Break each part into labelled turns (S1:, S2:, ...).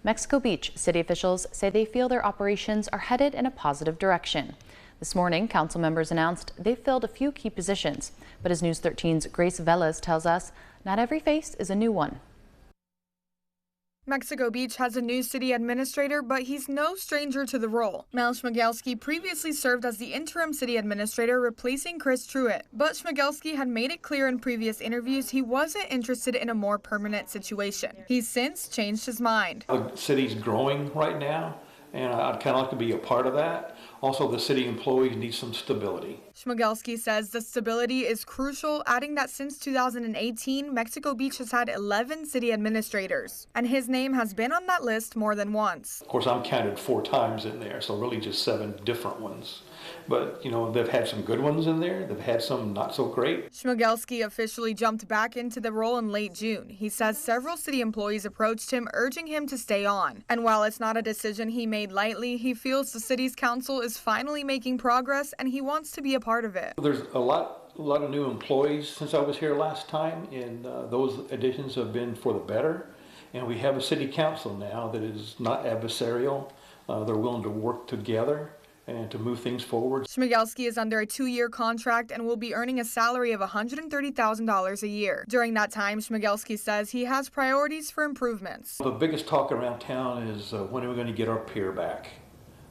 S1: Mexico Beach city officials say they feel their operations are headed in a positive direction. This morning, council members announced they've filled a few key positions, but as News 13's Grace Velez tells us, not every face is a new one.
S2: Mexico Beach has a new city administrator, but he's no stranger to the role. Mel Schmigelski previously served as the interim city administrator, replacing Chris Truitt. But Schmigelski had made it clear in previous interviews he wasn't interested in a more permanent situation. He's since changed his mind.
S3: The city's growing right now, and I'd kind of like to be a part of that. Also, the city employees need some stability.
S2: Schmigelski says the stability is crucial, adding that since 2018, Mexico Beach has had 11 city administrators, and his name has been on that list more than once.
S3: Of course, I'm counted 4 times in there, so really just 7 different ones. But, you know, they've had some good ones in there. They've had some not so great.
S2: Schmigelski officially jumped back into the role in late June. He says several city employees approached him, urging him to stay on. And while it's not a decision he made lightly, he feels the city's council is finally making progress and he wants to be a part of it.
S3: There's a lot of new employees since I was here last time, and those additions have been for the better. And we have a city council now that is not adversarial. They're willing to work together and to move things forward.
S2: Schmigelski is under a 2-year contract and will be earning a salary of $130,000 a year. During that time, Schmigelski says he has priorities for improvements.
S3: The biggest talk around town is when are we going to get our pier back?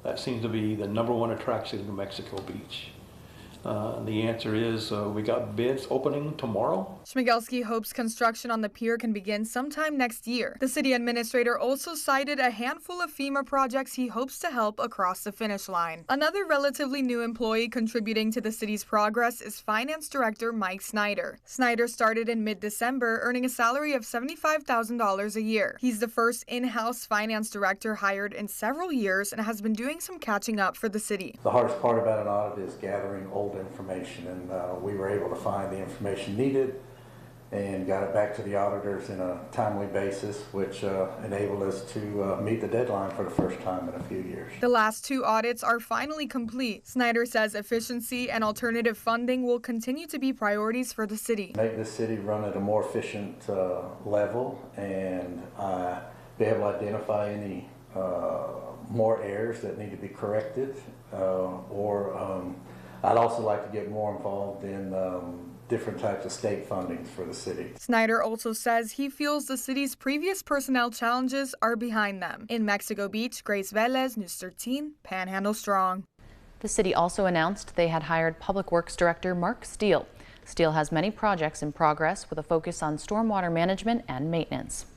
S3: That seems to be the #1 attraction in Mexico Beach. The answer is we got bids opening tomorrow.
S2: Schmigelski hopes construction on the pier can begin sometime next year. The city administrator also cited a handful of FEMA projects he hopes to help across the finish line. Another relatively new employee contributing to the city's progress is Finance Director Mike Snyder. Snyder started in mid-December, earning a salary of $75,000 a year. He's the first in-house finance director hired in several years and has been doing some catching up for the city.
S4: The hardest part about an audit is gathering old information, and we were able to find the information needed and got it back to the auditors in a timely basis, which enabled us to meet the deadline for the first time in a few years.
S2: The last 2 audits are finally complete. Snyder says efficiency and alternative funding will continue to be priorities for the city.
S4: Make the city run at a more efficient level and be able to identify any more errors that need to be corrected, I'd also like to get more involved in different types of state fundings for the city.
S2: Snyder also says he feels the city's previous personnel challenges are behind them. In Mexico Beach, Grace Velez, News 13, Panhandle Strong.
S1: The city also announced they had hired Public Works Director Mark Steele. Steele has many projects in progress with a focus on stormwater management and maintenance.